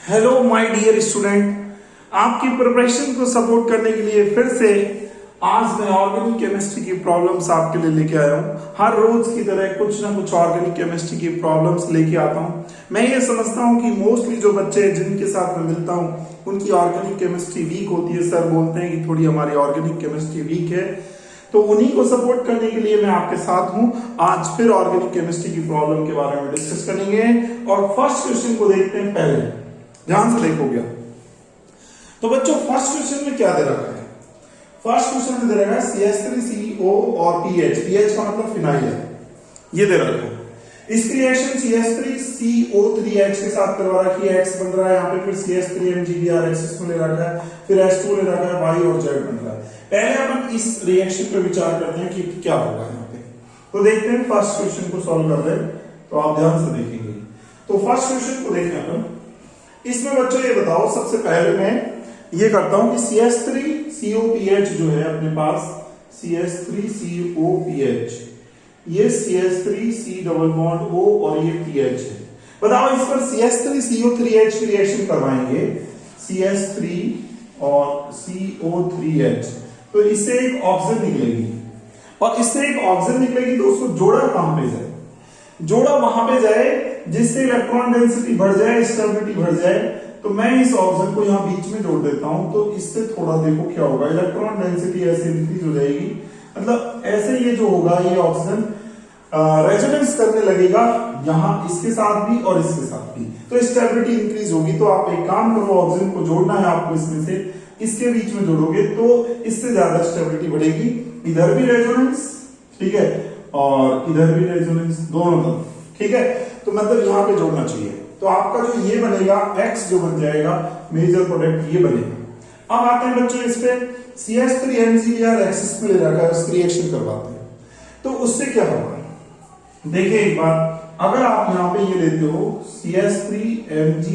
Hello my dear student, आपकी preparation को support करने के लिए फिर से आज मैं ऑर्गेनिक केमिस्ट्री की प्रॉब्लम्स आपके लिए लेके आया हूँ। हर रोज की तरह कुछ ना कुछ ऑर्गेनिक केमिस्ट्री की प्रॉब्लम्स लेके आता हूँ। मैं ये समझता हूँ कि मोस्टली जो बच्चे जिनके साथ मैं मिलता हूँ उनकी ऑर्गेनिक केमिस्ट्री वीक होती है। सर बोलते हैं कि थोड़ी हमारी ऑर्गेनिक केमिस्ट्री वीक है, तो उन्हीं को सपोर्ट करने के लिए मैं आपके साथ हूं। आज फिर ऑर्गेनिक केमिस्ट्री की प्रॉब्लम के बारे में डिस्कस करेंगे और फर्स्ट क्वेश्चन को देखते हैं। पहले ध्यान से देखोगे तो बच्चों फर्स्ट क्वेश्चन में क्या दे रखा है? फर्स्ट क्वेश्चन में दे रखा है CH3CO और पीएच। पीएच का मतलब फिनाइल है, ये दे रखा है। इस रिएक्शन CH3CO3H के साथ करवा रखी है, X बन रहा है यहाँ पे, फिर CH3MgBr एक्सिस में ले रखा है, फिर H2 ले रखा है, Y और Z बन रहा है। पहले अपन इस रिएक्शन पे विचार करते हैं कि क्या होगा यहाँ पे। तो देखते हैं फर्स्ट क्वेश्चन को सॉल्व कर रहे हैं, तो आप ध्यान से देखेंगे। तो फर्स्ट क्वेश्चन को देखें अपन। इसमें बच्चों ये बताओ, सबसे पहले मैं ये करता हूं कि CH3COPH जो है अपने पास, CH3COPH, ये CH3C डबल बॉन्ड O और ये PH है। बताओ इस पर CH3CO3H की रिएक्शन करवाएंगे, CH3 और CO3H, तो इससे एक ऑक्सीजन निकलेगी और इससे एक ऑक्सीजन निकलेगी तो उसको जोड़ा कहां पे जाए? जोड़ा वहां पे जाए जिससे इलेक्ट्रॉन डेंसिटी बढ़ जाए, स्टेबिलिटी बढ़ जाए। तो मैं इस ऑक्सीजन को यहां बीच में जोड़ देता हूं, तो इससे थोड़ा देखो क्या होगा, इलेक्ट्रॉन डेंसिटी ऐसे इंक्रीज हो जाएगी। मतलब ऐसे ये जो होगा, ये ऑक्सीजन रेजोनेंस करने लगेगा यहां इसके साथ भी और इसके साथ भी, तो स्टेबिलिटी इंक्रीज होगी। तो आप एक काम करो, ऑक्सीजन को जोड़ना है आपको, इसमें से इसके बीच में जोड़ोगे तो इससे ज्यादा स्टेबिलिटी बढ़ेगी। इधर भी रेजोनेंस, ठीक है, और इधर भी रेजोनेंस, दोनों तरफ, ठीक है। तो मतलब यहां पे जोड़ना चाहिए, तो आपका जो ये बनेगा X जो बन जाएगा मेजर प्रोडक्ट ये बनेगा। अब आते हैं बच्चों इस पे, CH3MgBr एक्सिस में ले रखा है, उसकी रिएक्शन करवाते हैं। तो उससे क्या होगा देखिए एक बार, अगर आप यहाँ पे ये लेते हो CH3Mg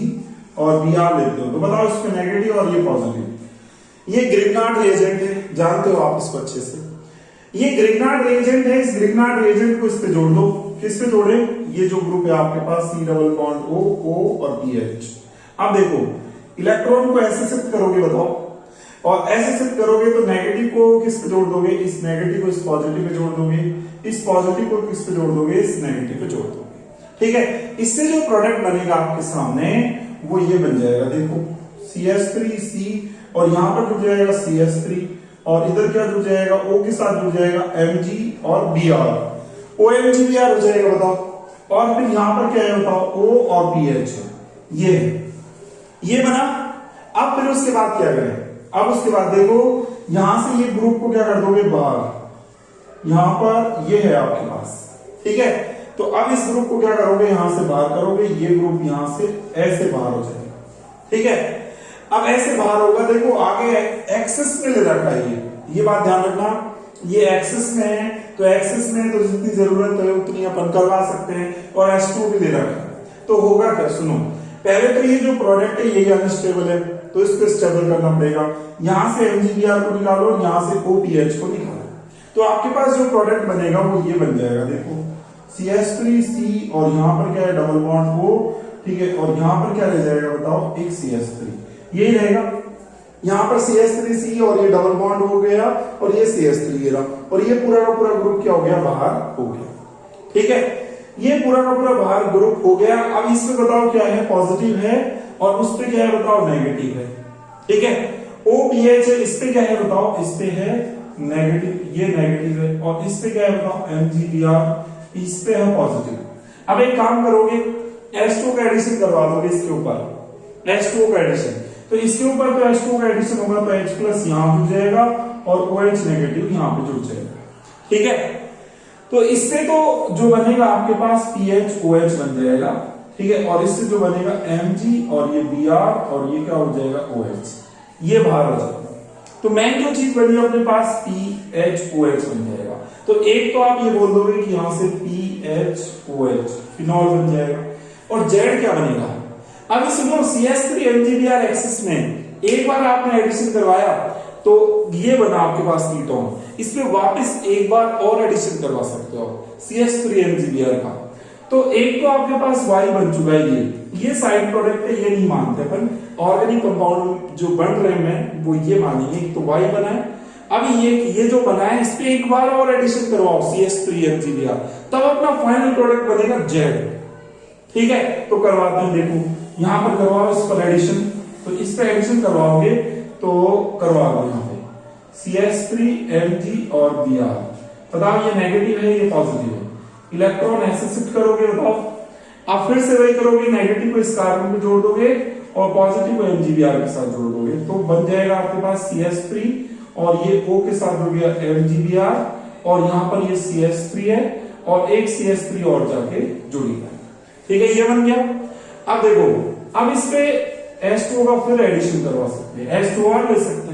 और Br लेते हो, तो बताओ इसमें नेगेटिव और ये पॉजिटिव। ये ग्रिग्नार्ड रिएजेंट है, जानते हो आप इसको अच्छे से। ये ग्रिग्नार्ड रिएजेंट है, इस ग्रिग्नार्ड रिएजेंट को इस पे जोड़ दो। किस पे जोड़े? ये जो ग्रुप है आपके पास, C double bond O, O और PH। अब देखो इलेक्ट्रॉन को ऐसे शिफ्ट करोगे, बताओ, और ऐसे शिफ्ट करोगे तो नेगेटिव को किस पे जोड़ दोगे? इस नेगेटिव को इस पॉजिटिव पे जोड़ दोगे, इस पॉजिटिव को किस पे जोड़ दोगे? इस नेगेटिव पे जोड़ दोगे, ठीक है। इससे जो प्रोडक्ट बनेगा आपके सामने वो ये बन जाएगा, देखो CH3C और यहां पर जुड़ जाएगा CH3 और इधर क्या जुड़ जाएगा? O के साथ जुड़ जाएगा Mg और Br, OMgBr हो जाएगा, बताओ। और फिर यहां पर क्या है बताओ? O और PH है, ये बना। अब फिर उसके बाद क्या करें? अब उसके बाद देखो यहां से ये ग्रुप को क्या कर दोगे? बाहर। यहां पर ये है आपके पास, ठीक है। तो अब इस ग्रुप को क्या करोगे? यहां से बाहर करोगे, ये ग्रुप यहां से ऐसे बाहर हो जाएगा, ठीक है। अब ऐसे बाहर होगा, देखो आगे एक्सिस में ले रखा है ये बात ध्यान रखना, ये एक्सिस में है, तो एक्सिस में तो जितनी जरूरत है उतनी अपन करवा सकते हैं, और H2 भी ले रखा है। तो होगा क्या, सुनो, पहले तो ये जो प्रोडक्ट है ये अनस्टेबल है, तो इसको स्टेबल करना पड़ेगा। यहां से MgBr को निकालो, यहां से OPH को निकालो, तो आपके पास जो प्रोडक्ट बनेगा वो ये बन जाएगा, देखो CH3C और यहां पर क्या है? डबल बॉन्ड O, ठीक है, और यहां पर क्या रह जाएगा बताओ? एक CH3, यही रहेगा। यहां पर CH3C और ये डबल बॉन्ड हो गया और ये CH3 रहा, और ये पूरा का पूरा ग्रुप क्या हो गया? बाहर हो गया, ठीक है। ये पूरा का पूरा बाहर ग्रुप हो गया। अब इसमें बताओ क्या है? पॉजिटिव है, और उस पे क्या है बताओ? नेगेटिव है, ठीक है। OPH है, इस पे क्या है बताओ? इस पे है नेगेटिव, ये नेगेटिव है, और इस पे क्या है बताओ? MgBr, इस पे है पॉजिटिव। अब एक काम करोगे, H2 का एडिशन करवा दोगे इसके ऊपर, H2 का एडिशन, तो इसके ऊपर तो H2 का एडिशन होगा तो H प्लस यहां जुड़ जाएगा और OH नेगेटिव यहां पे जुड़ जाएगा, ठीक है। तो इससे तो जो बनेगा आपके पास PHOH बन जाएगा, ठीक है, और इससे जो बनेगा Mg और ये Br और ये क्या हो जाएगा? OH, ये बाहर हो जाएगा। तो मेन जो चीज बनी अपने पास PHOH बन जाएगा। तो एक तो आप ये बोल दोगे कि यहां से PHOH फिनॉल बन जाएगा, और Z क्या बनेगा? अब सुनो, CH3MgBr एक्सिस में एक बार आपने एडिशन करवाया तो ये बना आपके पास कीटोन, इसमें वापस एक बार और एडिशन करवा सकते हो CH3MgBr का, तो एक तो आपके पास Y बन चुका है, ये साइड प्रोडक्ट है, ये नहीं मानते अपन। ऑर्गेनिक कंपाउंड जो बन रहे हैं वो ये मानेंगे, तो Y बना है। अब ये जो बना है इस पे एक बार और एडिशन करवाओ CH3MgBr, तब अपना फाइनल प्रोडक्ट बनेगा Z। ठीक है, तो करवाते हैं, देखो यहां पर करवाओ इस पर एडिशन, तो इस पे एडिशन करवाओगे तो करवा दो यहां पे CH3Mg और Br। बताओ ये नेगेटिव है ये पॉजिटिव है, इलेक्ट्रॉन ऐसे शिफ्ट करोगे, बताओ आप फिर से वही करोगे, नेगेटिव को इस कार्बन पे जोड़ दोगे और पॉजिटिव को MgBr के साथ जोड़ दोगे, तो बन जाएगा आपके पास CH3 और ये O के साथ जुड़ गया MgBr और यहां पर ये CH3 है और एक CH3 और जाके जुड़ गया। ठीक है, ये बन गया। अब देखो, अब इस पे H2O का फिर एडिशन करवा सकते हैं, H2O और ले सकते हैं।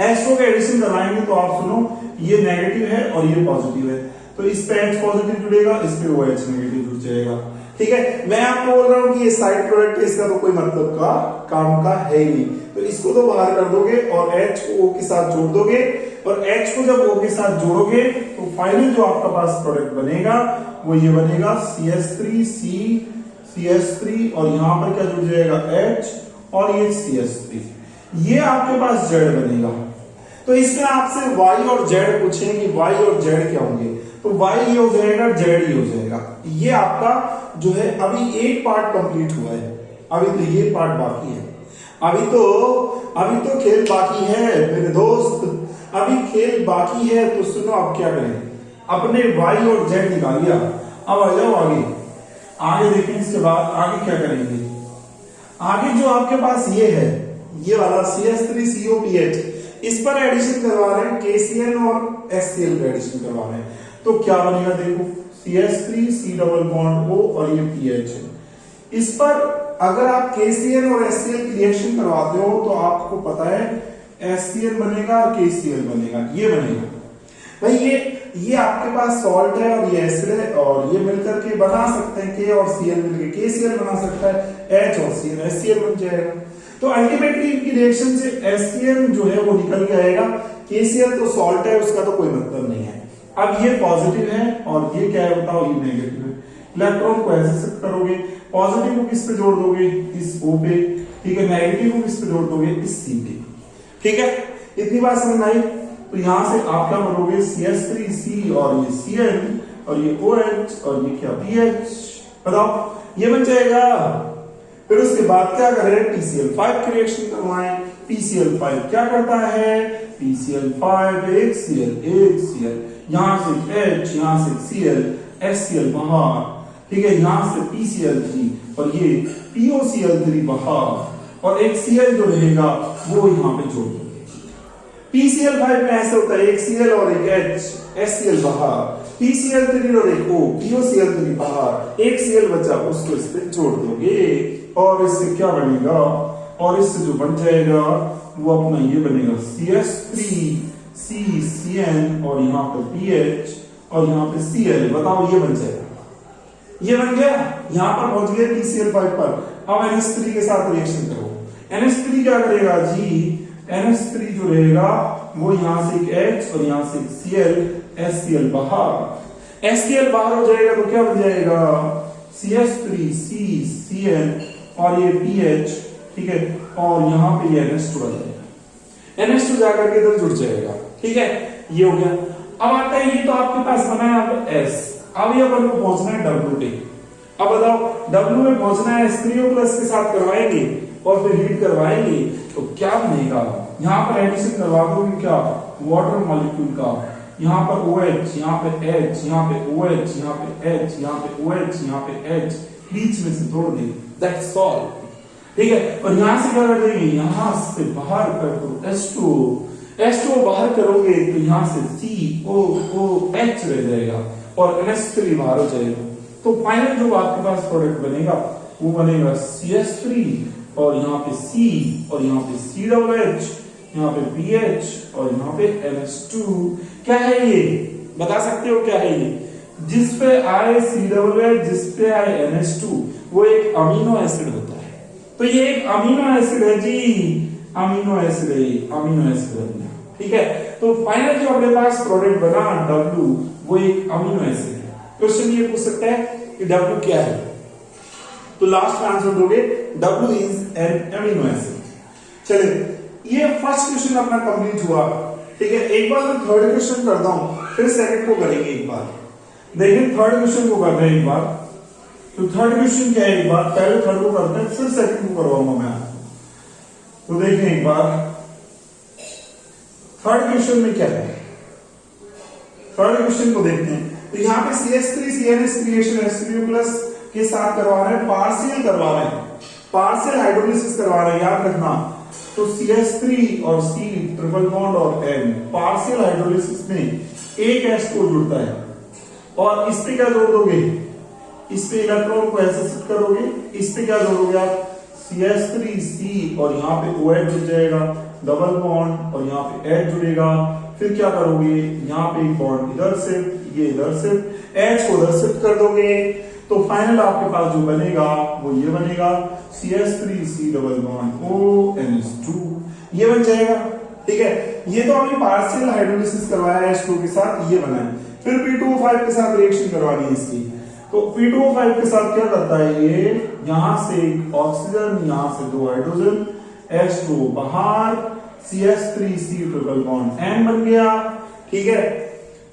H2O का एडिशन करवाएंगे तो आप सुनो, ये नेगेटिव है और ये पॉजिटिव है, तो इस पे H पॉजिटिव जुड़ेगा, इस पे OH नेगेटिव जुड़ जाएगा। ठीक है, मैं आपको बोल रहा हूं कि ये साइड प्रोडक्ट है, इसका तो कोई मतलब का काम का है ही नहीं, तो इसको तो बाहर कर दोगे और H को O के साथ जोड़ दोगे, और H को जब O के साथ जोड़ोगे तो फाइनल जो आपका पास प्रोडक्ट बनेगा वो ये बनेगा CH3 और यहां पर क्या जुड़ जाएगा H और ये CH3, ये आपके पास Z बनेगा। तो इसमें आपसे Y और Z पूछें कि Y और Z क्या होंगे, तो Y ये हो जाएगा, Z ये हो जाएगा। ये आपका जो है अभी एक पार्ट कंप्लीट हुआ है, अभी तो ये पार्ट बाकी है, अभी तो खेल बाकी है मेरे दोस्त, अभी खेल बाकी है। तो सुनो, अब क्या करें, अपने Y और Z निकाल लिया, अब आ जाओ आगे देखें। इसके बाद आगे क्या करेंगे, आगे जो आपके पास ये है, ये वाला CH3COPH, इस पर एडिशन करवा रहे हैं, KCl और HCl पर एडिशन करवा रहे हैं, तो क्या बनेगा देखो, CH3C डबल बॉन्ड O और ये PH है। इस पर अगर आप KCl और HCl की रिएक्शन करवाते हो तो आपको पता है HCl बनेगा और KCl बनेगा, ये बनेगा भाई, ये आपके पास सॉल्ट है और ये एसिड है, और ये मिलकर के बना सकते हैं K और Cl मिलकर KCl बना सकता है, H और Cl HCl बन जाएगा। तो अल्टीमेटली इनकी रिएक्शन से HCl जो है वो निकल के आएगा, KCl तो सॉल्ट है, उसका तो कोई मतलब नहीं है। अब ये पॉजिटिव है और ये क्या है बताओ, ये नेगेटिव है। इलेक्ट्रॉन को ऐसे शिफ्ट करोगे, पॉजिटिव को किस पे जोड़ दोगे, इस O पे, ठीक है, नेगेटिव को किस पे जोड़ दोगे, इस C पे। ठीक है, इतनी बात समझ आई। तो यहां से आप क्या करोगे, CH3C और ये Cl और ये OH और ये क्या PH, बताओ ये बन जाएगा। फिर उसके बाद क्या करें, PCl5 की रिएक्शन करवाएं। PCl5 क्या करता है, PCl5 एक Cl, यहां से H, यहां से Cl, HCl बाहर, ठीक है, यहां से PCl3 और ये POCl3 बाहर, और एक Cl जो रहेगा वो यहां पे जोड़ दोगे। PCl5 में ऐसे होता है, एक Cl और एक H, HCl बाहर, PCl3 और एक O, POCl3 बाहर, एक Cl बचा, उसको इस पे जोड़ दोगे और इससे क्या बनेगा, और इससे जो बन जाएगा वो अपना ये बनेगा CH3CCN और यहाँ पे PH और यहाँ पे Cl, बताओ ये बन जाएगा, ये बन गया। यहाँ पर पहुंच गए PCl5 पर। अब NH3 के साथ रिएक्शन करो, NH3 क्या करेगा जी, NH3 जो रहेगा वो यहां से एक H और यहां से एक Cl, HCl बाहर, HCl बाहर हो जाएगा तो क्या बन जाएगा, CH3CCN और ये PH, ठीक है, और यहां पे ये NH2 आ जाएगा, NH2 जाकर के इधर जुड़ जाएगा। ठीक है, ये हो गया। अब आता है, ये तो आपके पास बना है अब S, अब ये अपन को पहुंचना है W पे। अब बताओ W में पहुंचना है, H3O+ के साथ करवाएंगे और फिर हीट करवाएंगे तो क्या बनेगा, यहां पर एडिशन करवा दोगे क्या, वाटर मॉलिक्यूल का, यहां पर OH, यहां पे H, यहां पे OH, यहां पे H, यहां पे OH, यहां पे H, बीच में से तोड़ देंगे, दैट्स ऑल। ठीक है, और यहां से क्या कर देंगे, यहां से बाहर कर दो H2O बाहर करोगे तो यहां से COOH रह जाएगा और NH3 बाहर हो जाएगा। तो फाइनल जो आपके पास प्रोडक्ट बनेगा वो बनेगा CH3 और यहाँ पे C और यहाँ पे COOH, यहाँ पे PH और यहाँ पे NH2। क्या है ये, बता सकते हो क्या है ये, जिस पे आए COOH, जिस पे आए NH2, वो एक अमीनो एसिड होता है। तो ये एक अमीनो एसिड है जी, अमीनो एसिड है, अमीनो एसिड है। ठीक है, तो फाइनल जो अपने पास प्रोडक्ट बना W, वो एक अमीनो एसिड है। क्वेश्चन ये पूछ सकता है कि W क्या है, तो लास्ट में आंसर दोगे W is an amino acid. चलिए ये फर्स्ट क्वेश्चन अपना कंप्लीट हुआ, ठीक है। एक बार मैं थर्ड क्वेश्चन करता हूं, फिर सेकंड को करेंगे एक बार। देखिए थर्ड क्वेश्चन को करते हैं एक बार, तो थर्ड क्वेश्चन क्या है, एक बार पहले थर्ड को करते हैं फिर सेकंड को करवाऊंगा मैं आपको। तो देखिए एक बार थर्ड क्वेश्चन में क्या है, थर्ड क्वेश्चन को देखते हैं। तो यहाँ पे CH3CNS क्रिएशन H3O+ के साथ करवा रहे हैं, पार्शियल करवा रहे हैं, पार्शियल हाइड्रोलिसिस करवा रहे हैं, याद रखना। तो CH3 और C ट्रिपल बॉन्ड और N पार्शियल हाइड्रोलिसिस में एक H को जुड़ता है, और इस पे क्या जोड़ दोगे, इस पे इलेक्ट्रॉन को ऐसे शिफ्ट करोगे, इस पे क्या जोड़ोगे आप CH3C और यहाँ पे OH जुड़ जाएगा, डबल बॉन्ड और यहाँ पे H जुड़ेगा। फिर क्या करोगे, यहाँ पे एक बॉन्ड इधर शिफ्ट, ये इधर शिफ्ट, H को इधर शिफ्ट कर दोगे, तो फाइनल आपके पास जो बनेगा वो ये बनेगा CH3C डबल बॉन्ड ONH2, ये बन जाएगा, ठीक है। ये तो हमने पार्शियल हाइड्रोलिसिस करवाया है H2 के साथ, ये बना है। फिर P2O5 के साथ रिएक्शन करवानी है इसकी, तो P2O5 के साथ क्या करता है, ये यहां से एक ऑक्सीजन, यहां से दो हाइड्रोजन, H2 बाहर, CH3C ट्रिपल बॉन्ड N बन गया, ठीक है।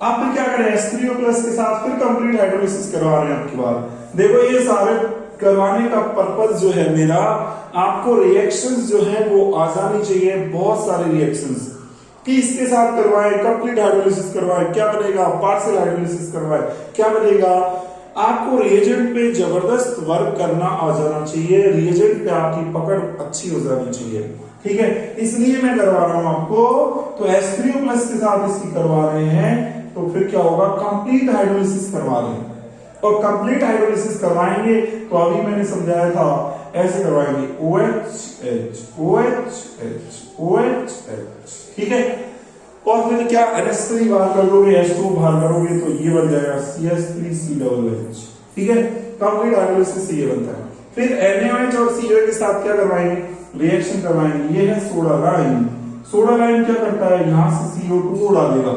अब फिर क्या करें, H3O+ के साथ फिर कंप्लीट हाइड्रोलिसिस करवा रहे हैं आपकी बात। देखो ये सारे करवाने का पर्पस जो है मेरा, आपको रिएक्शंस जो है वो आ जानी चाहिए, बहुत सारे रिएक्शंस कि इसके साथ करवाए, कंप्लीट हाइड्रोलिसिस करवाए, क्या बनेगा, पार्शियल हाइड्रोलिसिस करवाए, क्या बनेगा। आपको रिएजेंट पे जबरदस्त वर्क करना आ जाना चाहिए, रिएजेंट पे आपकी पकड़ अच्छी हो जानी चाहिए, ठीक है। इसलिए मैं करवा रहा हूं आपको। तो H3O+ के साथ इसकी करवा रहे हैं, तो फिर क्या होगा, कंप्लीट हाइड्रोलिसिस करवा रहे हैं, और कंप्लीट हाइड्रोलिसिस करवाएंगे तो अभी मैंने समझाया था ऐसे करवाएंगे, OH OH OH, ठीक है। और फिर क्या NH3 बाहर कर दोगे, H2 बाहर करोगे, तो ये बन जाएगा CH3COOH, ठीक है। कंप्लीट हाइड्रोलिसिस से ये बनता है। फिर NaOH और COH के साथ क्या करवाएंगे, रिएक्शन करवाएंगे। ये है सोडा लाइम, सोडा लाइम क्या करता है, यहां से CO2 को उड़ा देगा,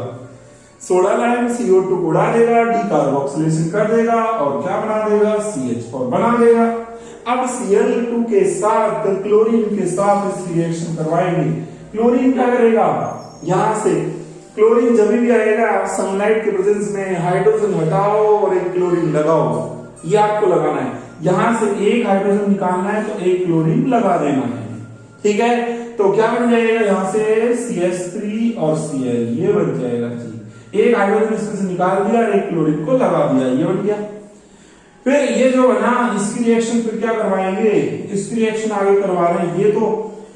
सोडा लाइम CO2 को उड़ा देगा, डीकार्बोक्सिलेशन कर देगा, और क्या बना देगा, CH4 बना देगा। अब Cl2 के साथ क्लोरीन के साथ इस रिएक्शन करवाएंगे। क्लोरीन क्या करेगा, यहां से क्लोरीन जब भी आएगा सनलाइट के प्रेजेंस में, हाइड्रोजन हटाओ और एक क्लोरीन लगाओ, ये आपको लगाना है। यहां से एक हाइड्रोजन निकालना है तो एक क्लोरीन लगा देना है, ठीक है। तो क्या बन जाएगा, यहां से CH3 और Cl, ये बन जाएगा जी। एक हाइड्रोजन इसमें से निकाल दिया, एक क्लोरीन को लगा दिया, ये बन गया। फिर ये जो बना, इसकी रिएक्शन फिर क्या करवाएंगे, इसकी रिएक्शन आगे करवा रहे हैं। ये तो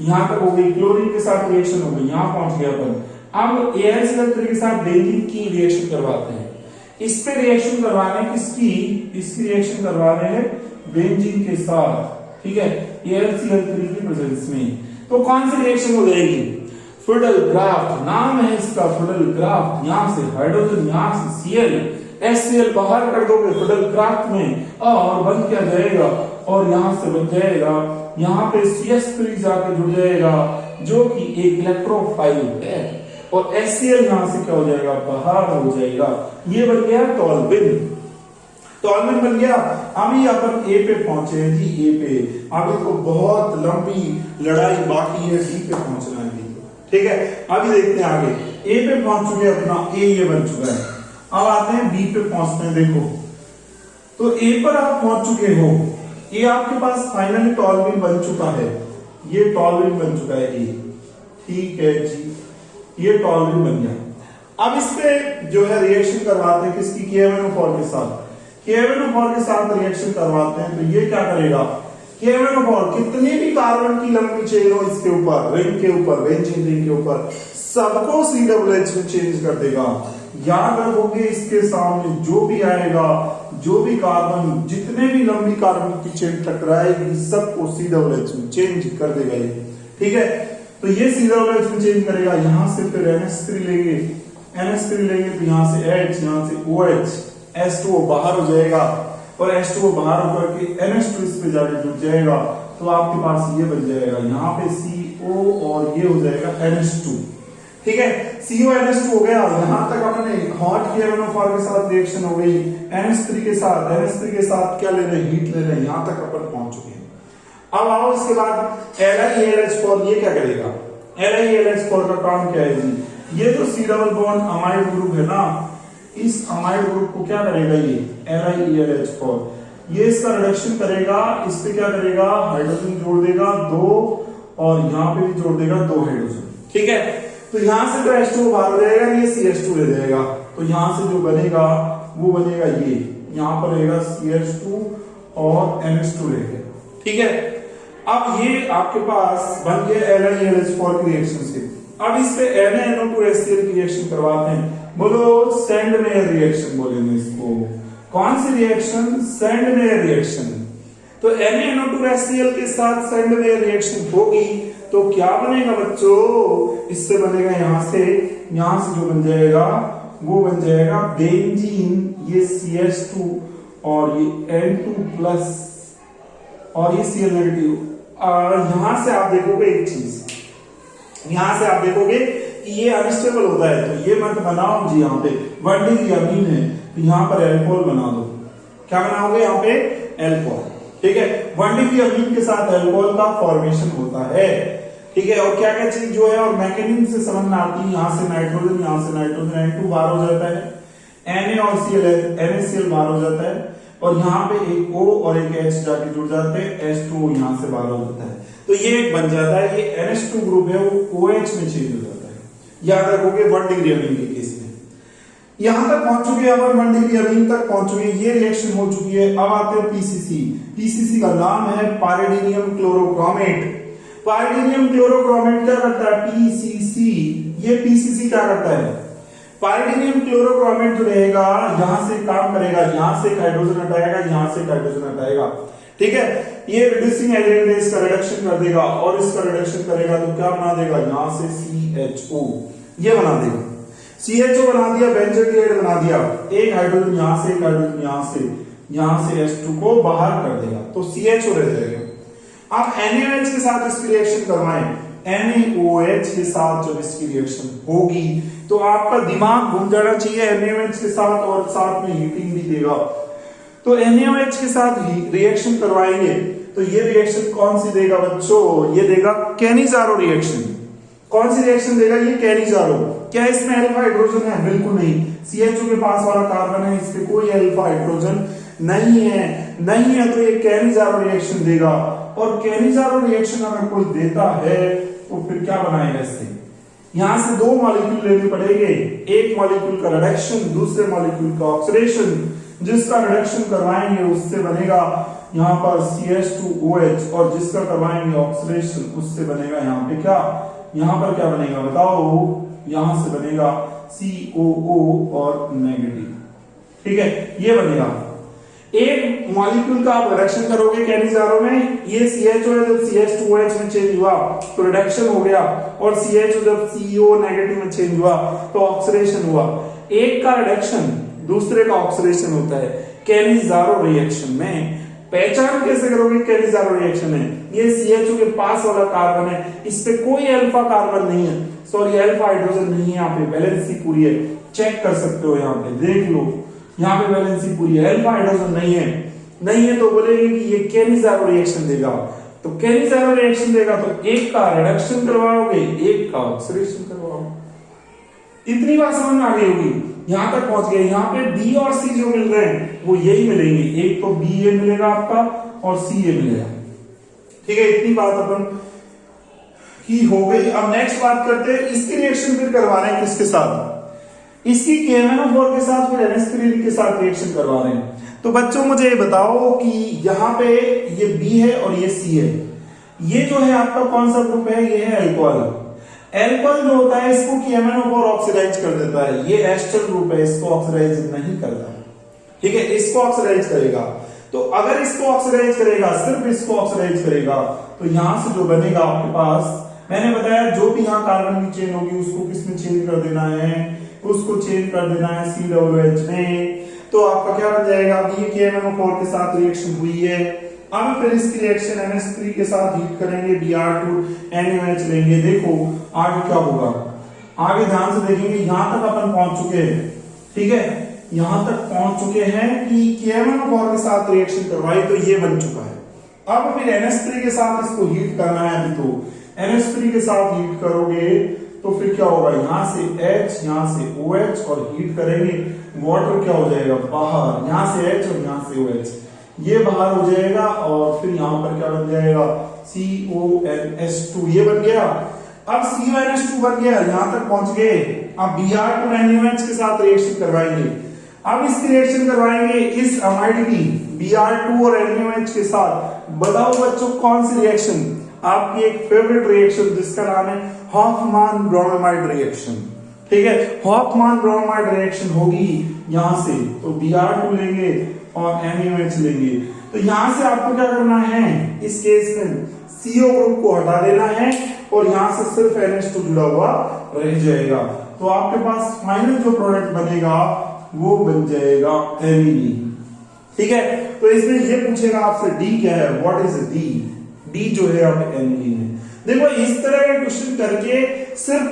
यहां तक हो गई, क्लोरीन के साथ रिएक्शन हो गई, यहां पहुंच गया अपन। अब AlCl3 के साथ बेंजीन की रिएक्शन करवाते हैं। इस पे रिएक्शन करवाने किसकी, इसकी रिएक्शन करवा रहे हैं बेंजीन के साथ, ठीक है, AlCl3 की प्रेजेंस में। तो कौन सी रिएक्शन हो जाएगी, फिडलक्राफ्ट नाम है इसका, फिडलक्राफ्ट। यहां से हाइड्रोजन, यहां से Cl, HCl बाहर कर दोगे फिडलक्राफ्ट में, और बन क्या जाएगा, और यहां से बन जाएगा, यहां पे CH3 जाके जुड़ जाएगा, जो कि एक इलेक्ट्रोफाइल है, और HCl यहां से क्या हो जाएगा, बाहर हो जाएगा। ये बन गया टॉल्विन, टॉल्विन बन गया। अभी अपन A पे पहुंचे हैं जी, A पे। अभी तो बहुत लंबी लड़ाई बाकी है, D पे पहुंचना है, ठीक है। अभी देखते हैं आगे, A पे पहुंच चुके अपना, A ये बन चुका है। अब आते हैं B पे पहुंचते हैं। देखो तो A पर आप पहुंच चुके हो, ये आपके पास फाइनली टॉल्विन बन चुका है, ये टॉल्विन बन चुका है A, ठीक है जी, ये टॉल्विन बन गया। अब इस पे जो है रिएक्शन करवाते हैं किसकी, KMnO4 के साथ, KMnO4 के साथ रिएक्शन करवाते हैं। तो ये क्या करेगा, KMnO4 कितनी भी कार्बन की लंबी चेन हो इसके ऊपर, रिंग के ऊपर, बेंजीन रिंग के ऊपर, सबको COOH में चेंज कर देगा। याद रखोगे इसके सामने जो भी आएगा, जो भी कार्बन, जितने भी लंबी कार्बन की चेन टकराएगी, सबको COOH में चेंज कर देगा ये, ठीक है। तो ये COOH में चेंज करेगा। यहां से फिर NH3 लेंगे, NH3 लेंगे तो यहां से H, यहां से OH, H2O बाहर हो जाएगा, और H2O बाहर होकर के NH2 इस पे जाके जुड़ जाएगा, तो आपके पास ये बन जाएगा, यहाँ पे CO और ये हो जाएगा NH2, ठीक है, CONH2 हो गया। यहां तक अपने हॉट KMnO4 के साथ रिएक्शन हो गई, NH3 के साथ क्या ले रहे हैं, हीट ले रहे हैं। यहां तक अपन पहुंच चुके हैं। अब आओ इसके बाद LiAlH4 ये क्या करेगा, LiAlH4 का काम क्या है जी, ये जो C double bond amide group है ना, इस अमाइड ग्रुप को क्या करेगा, ये LiAlH4 ये इसका रिडक्शन करेगा, इस पे क्या करेगा, हाइड्रोजन जोड़ देगा 2 और यहां पे भी जोड़ देगा 2 हाइड्रोजन। ठीक है, तो यहां से तो H2 बाहर हो जाएगा, ये CH2 ले जाएगा, तो यहां से जो बनेगा वो बनेगा ये, यहां पर रहेगा CH2 और NH2 रहेगा। ठीक है, अब ये आपके पास बन गया LiAlH4 की रिएक्शन से। अब इस पे NaNO2HCl की रिएक्शन करवाते हैं। बोलो सेंड मेयर रिएक्शन बोलेंगे इसको। कौन सी रिएक्शन, सेंड मेयर रिएक्शन। तो NaNO2HCl के साथ सेंड मेयर रिएक्शन होगी तो क्या बनेगा बच्चों, इससे बनेगा यहां से जो बन जाएगा वो बन जाएगा बेंजीन, ये CH2 और ये N2 प्लस और ये Cl नेगेटिव। यहां से आप देखोगे एक चीज, यहां से आप देखोगे कि ये अनस्टेबल होता है, तो ये मत बनाओ जी, यहाँ पे 1 डिग्री अमीन है तो यहां पर एल्कोहल बना दो। क्या बनाओगे यहाँ पे, एल्कोहल। ठीक है, 1 डिग्री अमीन के साथ एल्कोहल का फॉर्मेशन होता है। ठीक है, और क्या क्या चीज जो है और मैकेनिज्म से समझ में आती है, यहां से नाइट्रोजन N2 बाहर हो जाता है, Na और NaCl बाहर हो जाता है, और यहाँ पे एक O और एक H जाके जुड़ जाते हैं, H2O यहां से बाहर हो जाता है, तो ये एक बन जाता है, ये NH2 ग्रुप है वो OH में चेंज हो जाता है। याद रखोगे 1 डिग्री अमीन के केस में। यहां तक पहुंच चुके हैं, अपन 1 डिग्री अमीन तक पहुंच चुके हैं, ये रिएक्शन हो चुकी है। अब आते हैं पीसीसी का नाम है पायरिडिनियम क्लोरोक्रोमेट। पायरिडिनियम क्लोरोक्रोमेट क्या करता है, पीसीसी, ये पीसीसी क्या करता है, पायरिडिनियम क्लोरोक्रोमेट जो रहेगा यहां से काम करेगा, यहां से हाइड्रोजन हटाएगा, यहां से हाइड्रोजन हटाएगा। ठीक है, ये रिड्यूसिंग एजेंट है, इसका रिडक्शन कर देगा, और इसका रिडक्शन करेगा तो क्या बना देगा, यहां से CHO ये बना देगा, CHO बना दिया, बेंजोइड बना दिया, एक हाइड्रोजन यहां से, एक हाइड्रोजन यहां से H2 को बाहर कर देगा, तो CHO रह जाएगा। आप NaOH के साथ इसकी रिएक्शन करवाएं, NaOH के साथ जब इसकी रिएक्शन होगी तो आपका दिमाग घूम जाना चाहिए, NaOH के साथ और साथ में हीटिंग भी देगा। तो NaOH के साथ रिएक्शन करवाएंगे तो ये रिएक्शन कौन सी देगा बच्चों, ये देगा कैनिजारो रिएक्शन। कौन सी रिएक्शन देगा, ये कैनिजारो। क्या इसमें अल्फा हाइड्रोजन है, बिल्कुल नहीं, CHO के पास वाला कार्बन है, इस पे कोई अल्फा हाइड्रोजन नहीं है, तो ये कैनिजारो रिएक्शन देगा। और कैनिजारो रिएक्शन अगर कोई देता है तो फिर क्या बनाएगा, इससे यहां से 2 मॉलिक्यूल लेने पड़ेंगे, एक मॉलिक्यूल का रिडक्शन, दूसरे मॉलिक्यूल का ऑक्सीडेशन। जिसका रिडक्शन करवाएंगे उससे बनेगा यहां पर CH2OH, और जिसका करवाएंगे ऑक्सीडेशन उससे बनेगा यहाँ पे क्या, यहां पर क्या बनेगा बताओ, यहां से बनेगा COO और नेगेटिव। ठीक है, ये बनेगा। एक मॉलिक्यूल का आप रिडक्शन करोगे कैनिजारो में, ये CHO है, जब CH2OH में चेंज हुआ तो रिडक्शन हो गया, और CHO जब CO नेगेटिव में चेंज हुआ तो ऑक्सीडेशन हुआ। एक का रिडक्शन दूसरे का ऑक्सीडेशन होता है कैनिजारो रिएक्शन में। पहचान कैसे करोगे कैनिजारो रिएक्शन में, ये CHO के पास वाला कार्बन है, इस पे कोई अल्फा कार्बन नहीं है, सॉरी अल्फा हाइड्रोजन नहीं है, यहाँ पे बैलेंसी पूरी है, चेक कर सकते हो, यहाँ पे देख लो, यहाँ पे बैलेंसी पूरी है, अल्फा हाइड्रोजन नहीं है तो बोलेंगे कि ये कैनिजारो रिएक्शन देगा। तो कैनिजारो रिएक्शन देगा तो एक का रिडक्शन करवाओगे, एक का ऑक्सीडेशन करवाओगे। इतनी बात समझ में आ गई होगी, यहां तक पहुंच गए। यहाँ पे B और C जो मिल रहे हैं वो यही मिलेंगे, एक तो BA मिलेगा आपका और CA मिलेगा। ठीक है, इतनी बात अपन की हो गई। अब नेक्स्ट बात करते हैं, इसकी रिएक्शन फिर करवा रहे हैं किसके साथ, इसकी KMnO4 के साथ, फिर NH3 के साथ रिएक्शन करवा रहे हैं। तो बच्चों मुझे ये बताओ कि यहाँ पे ये B है और ये C है, ये जो है आपका कौन सा ग्रुप है, ये है अल्कोहल। एल्कोहल जो होता है इसको KMnO4 ऑक्सीडाइज कर देता है, ये एस्टर ग्रुप है, इसको ऑक्सीडाइज नहीं करता। ठीक है, इसको ऑक्सीडाइज करेगा। तो अगर इसको ऑक्सीडाइज करेगा, सिर्फ इसको ऑक्सीडाइज करेगा, तो यहां से जो बनेगा आपके पास, मैंने बताया जो भी यहाँ कार्बन की चेन होगी उसको किसमें चेंज कर देना है, उसको चेंज कर देना है COOH में। तो आपका क्या बन जाएगा, ये KMnO4 के साथ रिएक्शन हुई है। अब फिर इसकी रिएक्शन NH3 के साथ हीट करेंगे, Br2 NaOH लेंगे। देखो आगे क्या होगा, आगे ध्यान से देखेंगे, यहां तक अपन पहुंच चुके हैं, ठीक है, यहां तक पहुंच चुके हैं कि KMnO4 के साथ रिएक्शन करवाई तो ये बन चुका है। अब फिर NH3 के साथ इसको हीट करना है। अभी तो NH3 के साथ हीट करोगे तो फिर क्या होगा, यहां से H, यहां से OH और हीट करेंगे, वाटर क्या हो जाएगा बाहर, यहां से H और यहां से OH, ये बाहर हो जाएगा और फिर यहां पर क्या बन जाएगा, CONH2, ये बन गया। अब CONH2 बन गया, यहां तक पहुंच गए। अब Br2 NaOH के साथ रिएक्शन करवाएंगे। अब इसकी रिएक्शन करवाएंगे इस अमाइड की Br2 और NaOH के साथ। बताओ बच्चों कौन सी रिएक्शन, आपकी एक फेवरेट रिएक्शन जिसका नाम है हॉफमान ब्रोमाइड रिएक्शन, ठीक है। हॉफमान ब्रोमाइड रिएक्शन होगी यहां से, तो Br2 लेंगे और NaOH लेंगे। तो यहां से आपको क्या करना है, इस केस में CO ग्रुप को हटा देना है और यहां से सिर्फ NH2 जुड़ा हुआ रह जाएगा। तो आपके पास फाइनल जो प्रोडक्ट बनेगा वो बन जाएगा एनिलीन, ठीक है। तो इसमें ये पूछेगा आपसे D क्या है, व्हाट इज D जो है आप एनिलीन है। देखो इस तरह का क्वेश्चन करके सिर्फ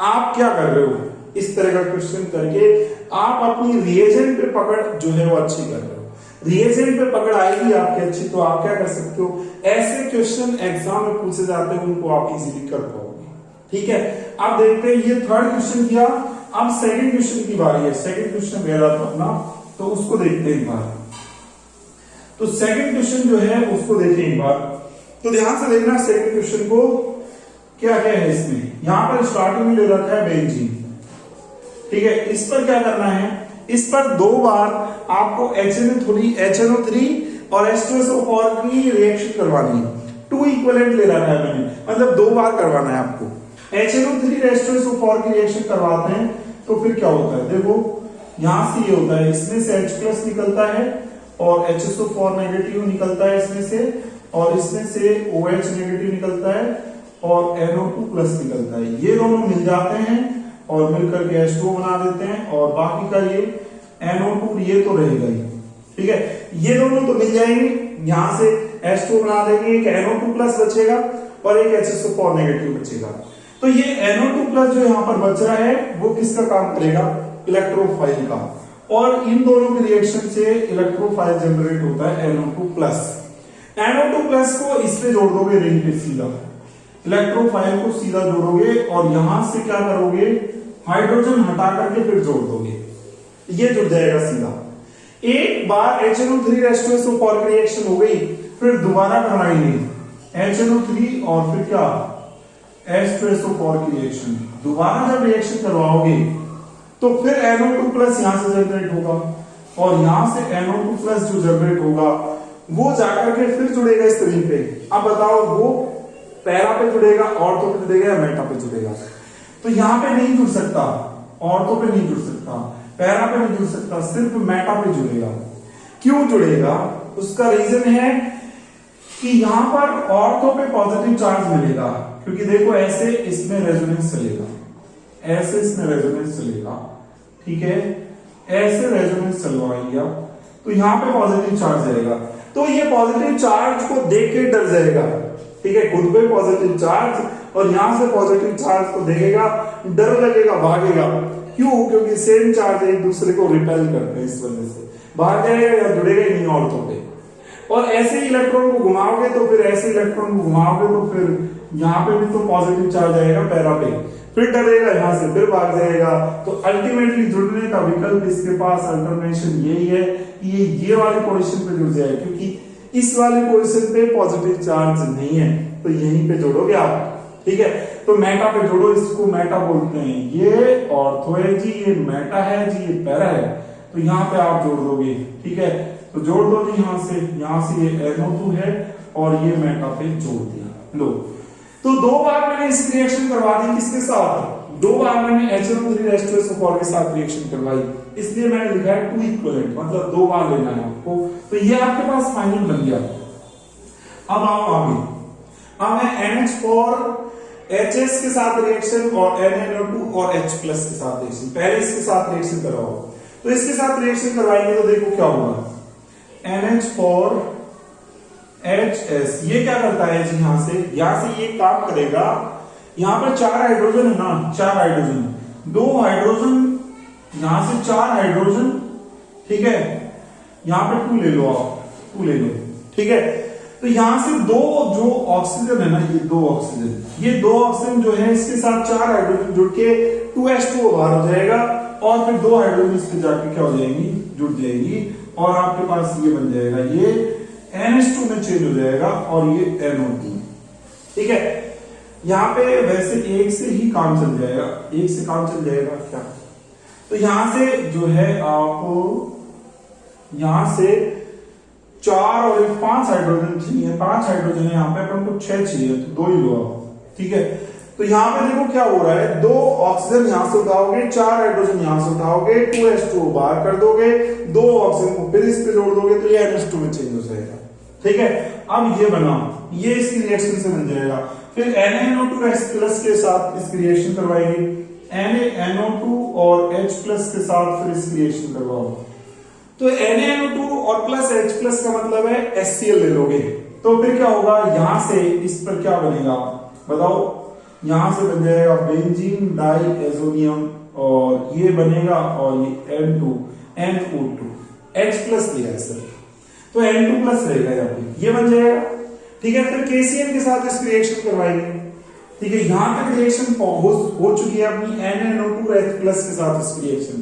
आप क्या कर रहे हो, इस तरह का क्वेश्चन करके आप अपनी रिएजेंट पे पकड़ जो है वो अच्छी कर रहे हो। रिएजेंट पे पकड़ आएगी आपकी अच्छी तो आप क्या कर सकते हो, ऐसे क्वेश्चन एग्जाम में पूछे जाते हैं उनको आप इजीली कर पाओगे, ठीक है। अब देखते हैं, ये थर्ड क्वेश्चन किया, अब सेकंड क्वेश्चन की बारी है। सेकंड क्वेश्चन दे रहा था अपना, तो उसको देखते हैं एक बार। तो सेकंड क्वेश्चन जो है उसको देखें एक बार, तो ध्यान से देखना सेकंड क्वेश्चन को, क्या क्या है इसमें। यहां पर स्टार्टिंग में ले रखा है बेंजीन, ठीक है। इस पर क्या करना है, इस पर दो बार आपको HNO3 और H2SO4 की रिएक्शन करवानी है। 2 इक्विवेलेंट ले रखा है मैंने, मतलब दो बार करवाना है आपको। HNO3 और H2SO4 की रिएक्शन करवाते हैं तो फिर क्या होता है, देखो यहां से ये होता है, इसमें से H+ निकलता है और HSO4 नेगेटिव निकलता है इसमें से, और इसमें से OH नेगेटिव निकलता है और NO2+ निकलता है। ये दोनों मिल जाते हैं और मिलकर के H2O बना देते हैं, और बाकी का ये NO2 ये तो रहेगा ही, ठीक है। ये दोनों तो मिल जाएंगे, यहां से H2O बना देंगे, एक NO2+ बचेगा और एक HSO4 नेगेटिव बचेगा। तो ये NO2+ जो यहां पर बच रहा है वो किसका काम करेगा, इलेक्ट्रोफाइल का, और इन दोनों की रिएक्शन से इलेक्ट्रोफाइल जनरेट होता है NO2+। NO2+ को इससे जोड़ दोगे रिंग पे सीधा, इलेक्ट्रोफाइल को सीधा जोड़ोगे और यहां से क्या करोगे, हाइड्रोजन हटा करके फिर जोड़ दोगे, ये जुड़ जाएगा सीधा। एक बार HNO3 H2SO4 की रिएक्शन हो गई, फिर दोबारा करवाएंगे HNO3 और फिर क्या H2SO4 की रिएक्शन। दोबारा जब रिएक्शन करवाओगे तो फिर NO2+ यहां से जनरेट होगा और यहां से NO2+ जो जनरेट होगा वो जाकर के फिर जुड़ेगा इस रिंग पे। अब बताओ वो पैरा पे जुड़ेगा, ऑर्थो पे जुड़ेगा या मेटा पे जुड़ेगा। तो यहां पे नहीं जुड़ सकता, ऑर्थो पे नहीं जुड़ सकता, पैरा पे नहीं जुड़ सकता, सिर्फ मेटा पे जुड़ेगा। क्यों जुड़ेगा, उसका रीजन है कि यहां पर ऑर्थो पे पॉजिटिव चार्ज मिलेगा, क्योंकि देखो ऐसे इसमें रेजोनेंस चलेगा, ऐसे इसमें रेजोनेंस चलेगा, ठीक है, ऐसे रेजोनेंस चलवाएगा तो यहां पे पॉजिटिव चार्ज आएगा। तो ये पॉजिटिव चार्ज को देख के डर जाएगा, ठीक है, खुद पे पॉजिटिव चार्ज और यहां से पॉजिटिव चार्ज को देखेगा, डर लगेगा, भागेगा। क्यों, क्योंकि सेम चार्ज एक दूसरे को रिपेल करते हैं, इस वजह से भाग जाएगा या जुड़ेगा ही नहीं ऑर्थो पे। और ऐसे इलेक्ट्रॉन को घुमाओगे तो फिर ऐसे इलेक्ट्रॉन को घुमाओगे तो फिर यहां पे भी तो पॉजिटिव चार्ज आएगा पैरा पे, फिर डरेगा, यहां से फिर भाग जाएगा। तो अल्टीमेटली जुड़ने का विकल्प इसके पास अल्टरनेशन यही है कि ये वाली पोजीशन पे जुड़ जाए, क्योंकि इस वाले पोजीशन पे पॉजिटिव चार्ज नहीं है, तो यहीं पे जोड़ोगे आप, ठीक है। तो मेटा पे जोड़ो, इसको मेटा बोलते हैं। ये ऑर्थो है जी, ये मेटा है जी, ये पैरा है, तो यहाँ पे आप जोड़ दोगे, ठीक है। तो जोड़ दो जी, यहाँ से ये NO2 है और ये मेटा पे जोड़ दिया। लो, तो दो बार मैंने इस रिएक्शन करवा दी, किसके साथ, दो बार मैंने HNO3 H2SO4 के साथ रिएक्शन करवाई, इसलिए मैंने लिखा है 2 इक्विवेलेंट, मतलब दो बार लेना है आपको। तो ये आपके पास फाइनल बन गया। अब आओ आगे, अब मैं NH4HS के साथ रिएक्शन और NaNO2 और H+ के साथ रिएक्शन, पहले इसके साथ रिएक्शन करवाओ। तो इसके साथ रिएक्शन करवाएंगे तो देखो क्या होगा, NH4HS ये क्या करता है जी, यहां से ये काम करेगा, यहाँ पर 4 हाइड्रोजन है ना, 4 हाइड्रोजन, 2 हाइड्रोजन, यहां से 4 हाइड्रोजन, ठीक है, यहां पे 2 ले लो आप, 2 ले लो, ठीक है। तो यहां से 2 जो ऑक्सीजन है ना, ये 2 ऑक्सीजन, ये 2 ऑक्सीजन जो है इसके साथ 4 हाइड्रोजन जुड़ के 2H2O बाहर हो जाएगा, और फिर 2 हाइड्रोजन इस पे जाके क्या हो जाएंगी, जुड़ जाएगी, और आपके पास ये बन जाएगा, ये NH2 में चेंज हो जाएगा, और ये NO2, ठीक है। यहां पे वैसे एक से ही काम चल जाएगा, एक से काम चल जाएगा क्या, तो यहां से जो है आपको यहां से 4 और 5 हाइड्रोजन चाहिए, 5 हाइड्रोजन है यहाँ पे, अपन को 6 चाहिए, तो 2 ही लो आप, ठीक है। तो यहाँ पे देखो क्या हो रहा है, 2 ऑक्सीजन यहां से उठाओगे, 4 हाइड्रोजन यहां से उठाओगे, 2H2O बाहर कर दोगे, 2 ऑक्सीजन को फिर इस पे जोड़ दोगे, तो ये NH2 में चेंज हो जाएगा, ठीक है। अब ये बना, ये इसकी रिएक्शन से बन जाएगा, फिर NaNO2+ के साथ इसकी रिएक्शन करवाएंगे, NaNO2 और H+ के साथ फिर इसकी रिएक्शन करवाओ, तो NaNO2 और +H+ का मतलब है HCl ले लोगे, तो फिर क्या होगा, यहां से इस पर क्या बनेगा बताओ, यहां से बन जाएगा बेंजीन डाइएजोनियम, और ये बनेगा, और ये NO2 H+ लिया है सर, तो N2+ रहेगा यहाँ पे, ये बन जाएगा, ठीक है। फिर KCl के साथ इसकी रिएक्शन करवाएंगे, ठीक है। यहां तक रिएक्शन हो चुकी है अपनी NaNO2H+ के साथ इसकी रिएक्शन,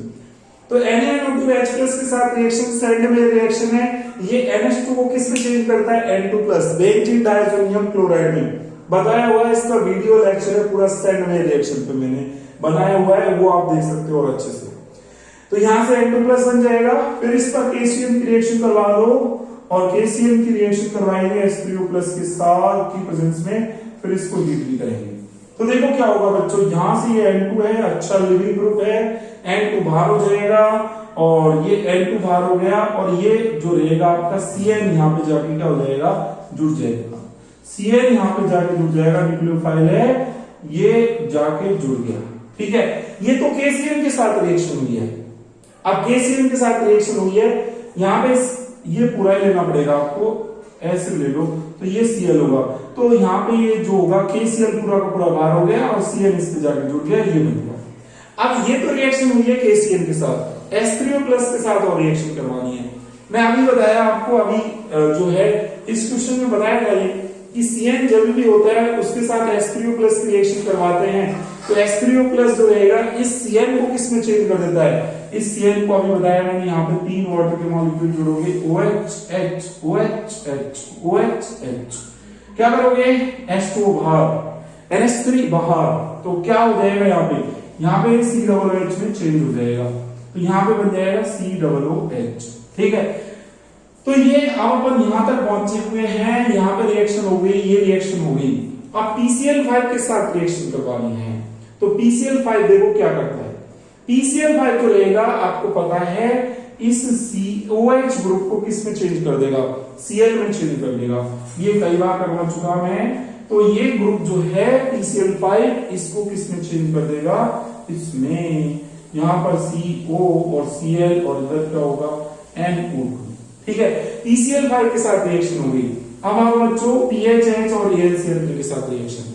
तो NaNO2H+ के साथ रिएक्शन सेंड में रिएक्शन है, ये NH2 को किस में चेंज करता है, N2+, बेंजीन डाइएजोनियम क्लोराइड में, बताया हुआ है, इसका वीडियो लेक्चर है पूरा सेंड में रिएक्शन पे मैंने बनाया हुआ है, वो आप देख सकते हो और अच्छे से। तो यहां से N2+ बन जाएगा, फिर इस पर KCl की रिएक्शन करवा दो, और KCl की रिएक्शन करवाएंगे H3O+ के साथ की प्रेजेंस में, फिर इसको हीट भी करेंगे। तो देखो क्या होगा बच्चों, यहां से ये N2 है, अच्छा लिविंग ग्रुप है, N2 बाहर हो जाएगा, और ये N2 बाहर हो गया, और ये जो रहेगा आपका CN यहाँ पे जाके क्या हो जाएगा, जुड़ जाएगा, CN यहाँ पे जाके जुड़ जाएगा, न्यूक्लियोफाइल है, ये जाके जुड़ गया, ठीक है। ये तो KCl के साथ रिएक्शन हुई है, अब KCl के साथ रिएक्शन हुई है, यहाँ पे ये पूरा ही लेना पड़ेगा आपको, ऐसे ले लो, तो ये Cl होगा, तो यहाँ पे ये जो होगा KCl पूरा का पूरा बाहर हो गया, और CN इस पे जाके जुड़ गया, ये बन गया। अब ये तो रिएक्शन हुई है KCl के साथ, H3O+ के साथ और रिएक्शन करवानी है, मैं अभी बताया आपको, अभी जो है इस क्वेश्चन में बताया था ये कि CN जब भी होता है उसके साथ H3O+ की रिएक्शन करवाते हैं, तो H3O+ जो रहेगा इस CN को किस में चेंज कर देता है, इस CN को अभी बताया मैंने, यहाँ पे 3 वाटर के मॉलिक्यूल जोड़ोगे, OH OH OH, क्या करोगे, H2O बाहर, NH3 बाहर, तो क्या हो जाएगा यहाँ पे COOH में चेंज हो जाएगा, तो यहाँ पे बन जाएगा COOH, ठीक है। तो ये अब अपन यहां तक पहुंचे हुए हैं, यहाँ पे रिएक्शन हो गई, ये रिएक्शन हो गई, अब PCl5 के साथ रिएक्शन करवानी है, तो PCl5 देखो क्या करता है, PCl5 जो रहेगा आपको पता है, इस COH ग्रुप को किस में चेंज कर देगा, Cl में चेंज कर देगा, ये कई बार करवा चुका मैं, तो ये ग्रुप जो है PCl5 इसको किस में चेंज कर देगा, इसमें, यहां पर CO और Cl, और इधर क्या होगा NO2, ठीक है। PCl5 के साथ रिएक्शन हो गई, अब आओ बच्चों PHH और AlCl के साथ रिएक्शन,